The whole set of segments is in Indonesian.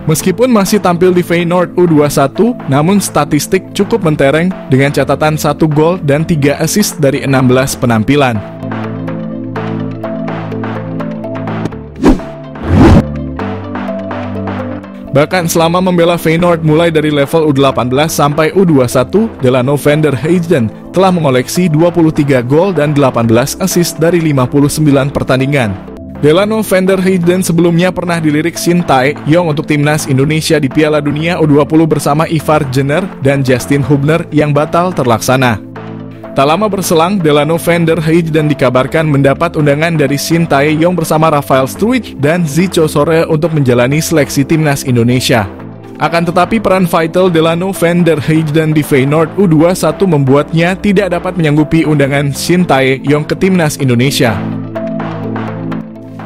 Meskipun masih tampil di Feyenoord U21, namun statistik cukup mentereng dengan catatan 1 gol dan 3 assist dari 16 penampilan. Bahkan selama membela Feyenoord mulai dari level U18 sampai U21, Delano van der Heijden telah mengoleksi 23 gol dan 18 assist dari 59 pertandingan. Delano van der Heijden sebelumnya pernah dilirik Shin Tae-yong untuk timnas Indonesia di Piala Dunia U20 bersama Ivar Jenner dan Justin Hubner yang batal terlaksana. Tak lama berselang, Delano van der Heijden dikabarkan mendapat undangan dari Shin Tae-yong bersama Rafael Struijk dan Zico Sore untuk menjalani seleksi timnas Indonesia. Akan tetapi peran vital Delano van der Heijden di Feyenoord U21 membuatnya tidak dapat menyanggupi undangan Shin Tae-yong ke timnas Indonesia.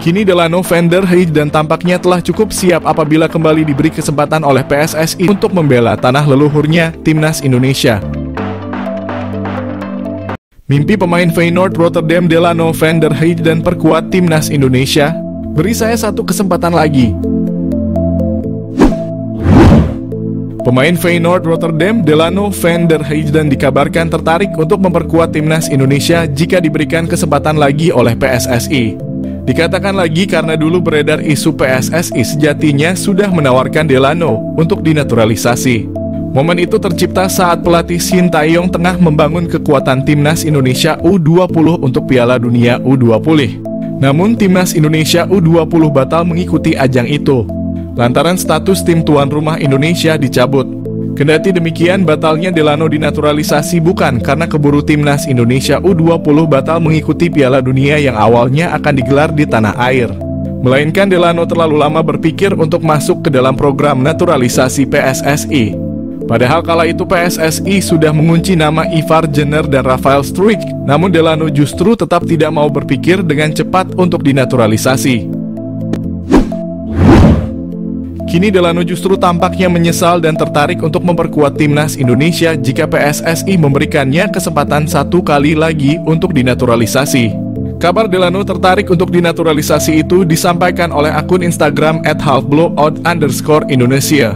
Kini Delano van der Heijden tampaknya telah cukup siap apabila kembali diberi kesempatan oleh PSSI untuk membela tanah leluhurnya, timnas Indonesia. Mimpi pemain Feyenoord Rotterdam Delano van der Heijden perkuat timnas Indonesia? Beri saya satu kesempatan lagi. Pemain Feyenoord Rotterdam Delano van der Heijden dikabarkan tertarik untuk memperkuat timnas Indonesia jika diberikan kesempatan lagi oleh PSSI. Dikatakan lagi karena dulu beredar isu PSSI sejatinya sudah menawarkan Delano untuk dinaturalisasi. Momen itu tercipta saat pelatih Shin Tae-yong tengah membangun kekuatan timnas Indonesia U20 untuk Piala Dunia U20. Namun timnas Indonesia U20 batal mengikuti ajang itu, lantaran status tim tuan rumah Indonesia dicabut. Kendati demikian, batalnya Delano dinaturalisasi bukan karena keburu timnas Indonesia U20 batal mengikuti Piala Dunia yang awalnya akan digelar di tanah air, melainkan Delano terlalu lama berpikir untuk masuk ke dalam program naturalisasi PSSI. Padahal kala itu PSSI sudah mengunci nama Ivar Jenner dan Rafael Struijk, namun Delano justru tetap tidak mau berpikir dengan cepat untuk dinaturalisasi. Kini Delano justru tampaknya menyesal dan tertarik untuk memperkuat timnas Indonesia jika PSSI memberikannya kesempatan satu kali lagi untuk dinaturalisasi. Kabar Delano tertarik untuk dinaturalisasi itu disampaikan oleh akun Instagram @halfblowout_Indonesia.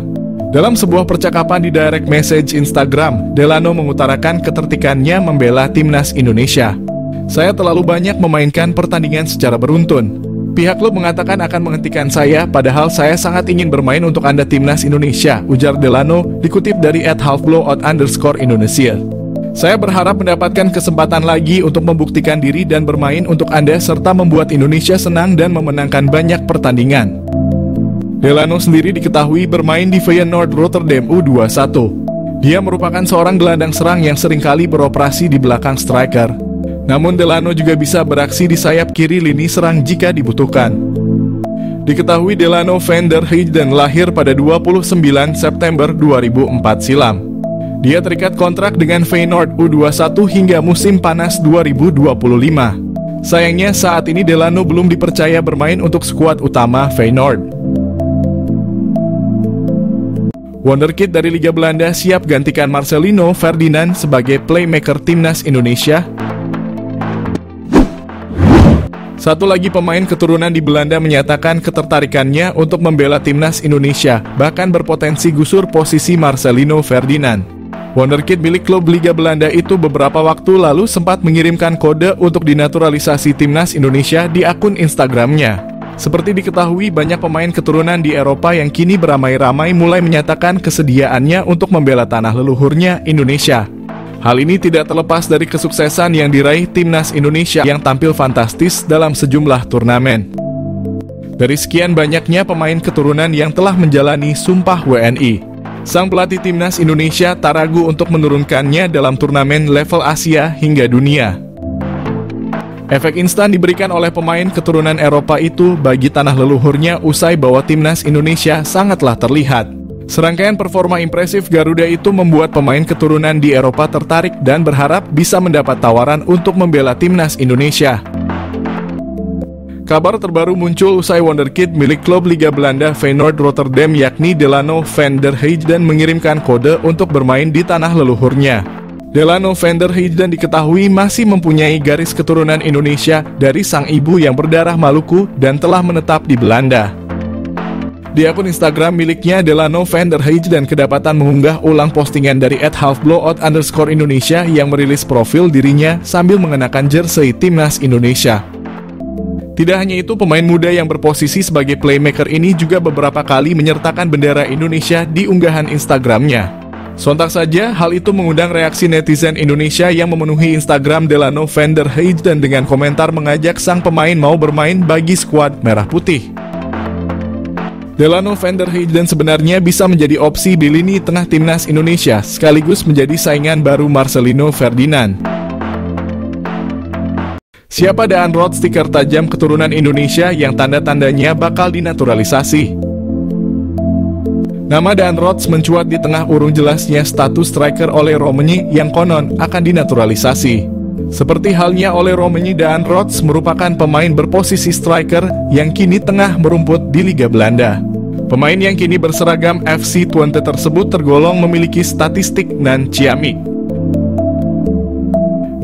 Dalam sebuah percakapan di direct message Instagram, Delano mengutarakan ketertikannya membela timnas Indonesia. Saya terlalu banyak memainkan pertandingan secara beruntun. Pihak klub mengatakan akan menghentikan saya, padahal saya sangat ingin bermain untuk Anda timnas Indonesia, ujar Delano, dikutip dari @halfblowout_Indonesia. Saya berharap mendapatkan kesempatan lagi untuk membuktikan diri dan bermain untuk Anda serta membuat Indonesia senang dan memenangkan banyak pertandingan. Delano sendiri diketahui bermain di Feyenoord Rotterdam U21. Dia merupakan seorang gelandang serang yang seringkali beroperasi di belakang striker. Namun Delano juga bisa beraksi di sayap kiri lini serang jika dibutuhkan. Diketahui Delano van der Heijden lahir pada 29 September 2004 silam. Dia terikat kontrak dengan Feyenoord U21 hingga musim panas 2025. Sayangnya saat ini Delano belum dipercaya bermain untuk skuad utama Feyenoord. Wonderkid dari Liga Belanda siap gantikan Marcelino Ferdinand sebagai playmaker timnas Indonesia. Satu lagi pemain keturunan di Belanda menyatakan ketertarikannya untuk membela timnas Indonesia, bahkan berpotensi gusur posisi Marcelino Ferdinand. Wonderkid milik klub Liga Belanda itu beberapa waktu lalu sempat mengirimkan kode untuk dinaturalisasi timnas Indonesia di akun Instagramnya. Seperti diketahui, banyak pemain keturunan di Eropa yang kini beramai-ramai mulai menyatakan kesediaannya untuk membela tanah leluhurnya Indonesia. Hal ini tidak terlepas dari kesuksesan yang diraih timnas Indonesia yang tampil fantastis dalam sejumlah turnamen. Dari sekian banyaknya pemain keturunan yang telah menjalani sumpah WNI, sang pelatih timnas Indonesia tak ragu untuk menurunkannya dalam turnamen level Asia hingga dunia. Efek instan diberikan oleh pemain keturunan Eropa itu bagi tanah leluhurnya usai bawa timnas Indonesia sangatlah terlihat. Serangkaian performa impresif Garuda itu membuat pemain keturunan di Eropa tertarik dan berharap bisa mendapat tawaran untuk membela timnas Indonesia. Kabar terbaru muncul usai Wonderkid milik klub Liga Belanda Feyenoord Rotterdam yakni Delano van der Heijden mengirimkan kode untuk bermain di tanah leluhurnya. Delano van der Heijden diketahui masih mempunyai garis keturunan Indonesia dari sang ibu yang berdarah Maluku dan telah menetap di Belanda. Di akun Instagram miliknya, Delano van der Heijden kedapatan mengunggah ulang postingan dari @halfblowout_Indonesia yang merilis profil dirinya sambil mengenakan jersey timnas Indonesia. Tidak hanya itu, pemain muda yang berposisi sebagai playmaker ini juga beberapa kali menyertakan bendera Indonesia di unggahan Instagramnya. Sontak saja, hal itu mengundang reaksi netizen Indonesia yang memenuhi Instagram Delano van der Heijden dengan komentar mengajak sang pemain mau bermain bagi skuad Merah Putih. Delano van der Heijden sebenarnya bisa menjadi opsi di lini tengah timnas Indonesia, sekaligus menjadi saingan baru Marcelino Ferdinand. Siapa Daan Roth, stiker tajam keturunan Indonesia yang tanda-tandanya bakal dinaturalisasi? Nama Daan Roth mencuat di tengah urung jelasnya status striker Ole Roemeny yang konon akan dinaturalisasi. Seperti halnya Ole Roemeny, Daan Roth merupakan pemain berposisi striker yang kini tengah merumput di Liga Belanda. Pemain yang kini berseragam FC Twente tersebut tergolong memiliki statistik nan ciamik.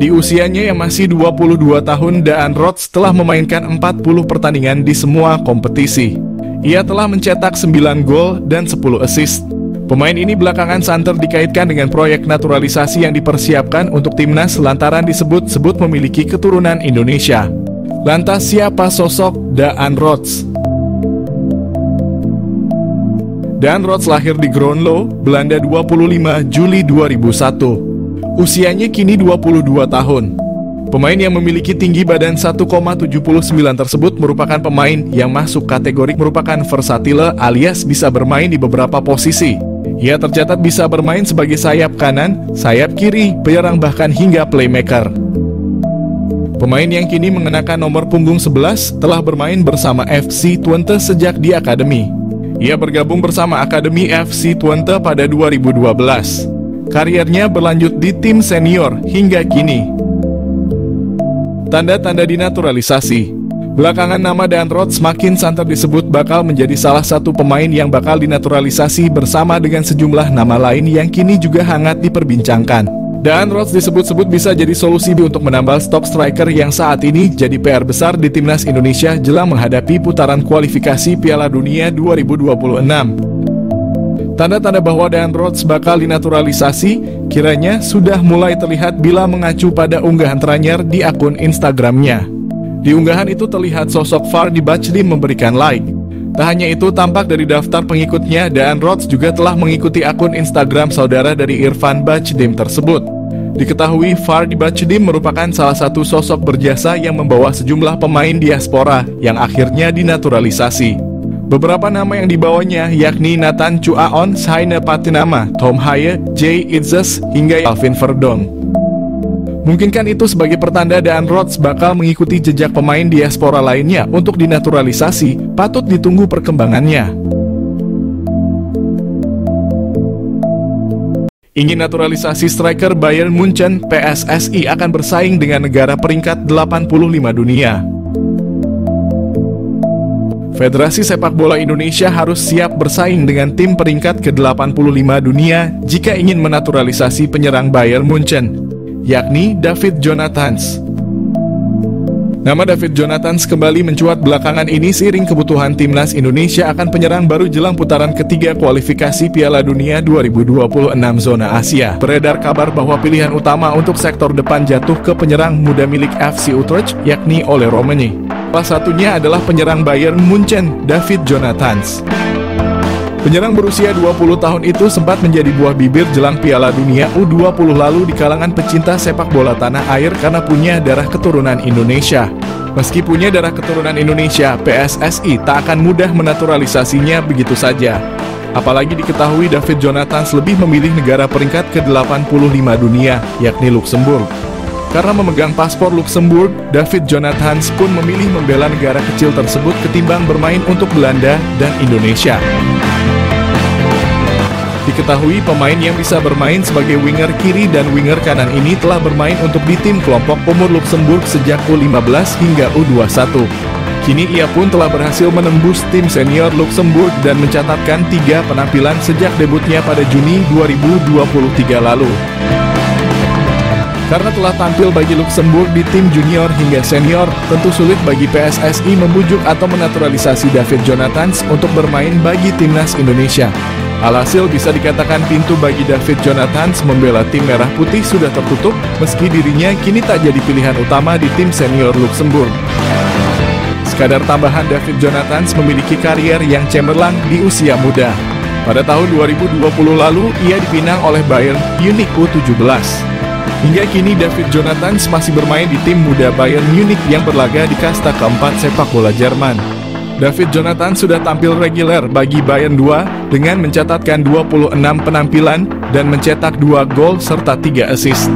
Di usianya yang masih 22 tahun, Daan Roth telah memainkan 40 pertandingan di semua kompetisi. Ia telah mencetak 9 gol dan 10 assist. Pemain ini belakangan santer dikaitkan dengan proyek naturalisasi yang dipersiapkan untuk timnas lantaran disebut-sebut memiliki keturunan Indonesia. Lantas siapa sosok Daan Roth? Daan Roth lahir di Groenlo, Belanda 25 Juli 2001. Usianya kini 22 tahun. Pemain yang memiliki tinggi badan 1,79 tersebut merupakan pemain yang masuk kategori merupakan versatile alias bisa bermain di beberapa posisi. Ia tercatat bisa bermain sebagai sayap kanan, sayap kiri, penyerang bahkan hingga playmaker. Pemain yang kini mengenakan nomor punggung 11 telah bermain bersama FC Twente sejak di akademi. Ia bergabung bersama Akademi FC Twente pada 2012. Karirnya berlanjut di tim senior hingga kini. Tanda-tanda dinaturalisasi. Belakangan nama Daan Roth semakin santer disebut bakal menjadi salah satu pemain yang bakal dinaturalisasi bersama dengan sejumlah nama lain yang kini juga hangat diperbincangkan. Daan Roth disebut-sebut bisa jadi solusi untuk menambal stok striker yang saat ini jadi PR besar di timnas Indonesia jelang menghadapi putaran kualifikasi Piala Dunia 2026. Tanda-tanda bahwa Daan Roth bakal dinaturalisasi kiranya sudah mulai terlihat bila mengacu pada unggahan terakhir di akun Instagramnya. Di unggahan itu terlihat sosok Fardy Bachdiem memberikan like. Tak hanya itu, tampak dari daftar pengikutnya, Daan Roth juga telah mengikuti akun Instagram saudara dari Irfan Bachdiem tersebut. Diketahui Fardy Bachdiem merupakan salah satu sosok berjasa yang membawa sejumlah pemain diaspora yang akhirnya dinaturalisasi. Beberapa nama yang dibawanya yakni Nathan Chuaon, Saina Patinama, Tom Haye, Jay Itzes, hingga Alvin Verdong. Mungkinkan itu sebagai pertanda Daan Roth bakal mengikuti jejak pemain diaspora lainnya untuk dinaturalisasi? Patut ditunggu perkembangannya. Ingin naturalisasi striker Bayern Munchen, PSSI akan bersaing dengan negara peringkat 85 dunia. Federasi Sepak Bola Indonesia harus siap bersaing dengan tim peringkat ke-85 dunia jika ingin menaturalisasi penyerang Bayern Munchen, yakni David Jonathans. Nama David Jonathans kembali mencuat belakangan ini seiring kebutuhan timnas Indonesia akan penyerang baru jelang putaran ketiga kualifikasi Piala Dunia 2026 zona Asia. Beredar kabar bahwa pilihan utama untuk sektor depan jatuh ke penyerang muda milik FC Utrecht, yakni Ole Roemeny. Salah satunya adalah penyerang Bayern Munchen, David Jonathans. Penyerang berusia 20 tahun itu sempat menjadi buah bibir jelang Piala Dunia U20 lalu di kalangan pecinta sepak bola tanah air karena punya darah keturunan Indonesia. Meski punya darah keturunan Indonesia, PSSI tak akan mudah menaturalisasinya begitu saja. Apalagi diketahui David Jonathans lebih memilih negara peringkat ke-85 dunia, yakni Luxembourg. Karena memegang paspor Luxembourg, David Jonathans pun memilih membela negara kecil tersebut ketimbang bermain untuk Belanda dan Indonesia. Diketahui pemain yang bisa bermain sebagai winger kiri dan winger kanan ini telah bermain untuk di tim kelompok umur Luxembourg sejak U15 hingga U21. Kini ia pun telah berhasil menembus tim senior Luxembourg dan mencatatkan 3 penampilan sejak debutnya pada Juni 2023 lalu. Karena telah tampil bagi Luxembourg di tim junior hingga senior, tentu sulit bagi PSSI membujuk atau menaturalisasi David Jonathans untuk bermain bagi timnas Indonesia. Alhasil bisa dikatakan pintu bagi David Jonathans membela tim merah putih sudah tertutup, meski dirinya kini tak jadi pilihan utama di tim senior Luxembourg. Sekadar tambahan, David Jonathans memiliki karier yang cemerlang di usia muda. Pada tahun 2020 lalu, ia dipinang oleh Bayern Munich U17. Hingga kini David Jonathans masih bermain di tim muda Bayern Munich yang berlaga di kasta keempat sepak bola Jerman. David Jonathans sudah tampil reguler bagi Bayern 2 dengan mencatatkan 26 penampilan dan mencetak 2 gol serta 3 assist.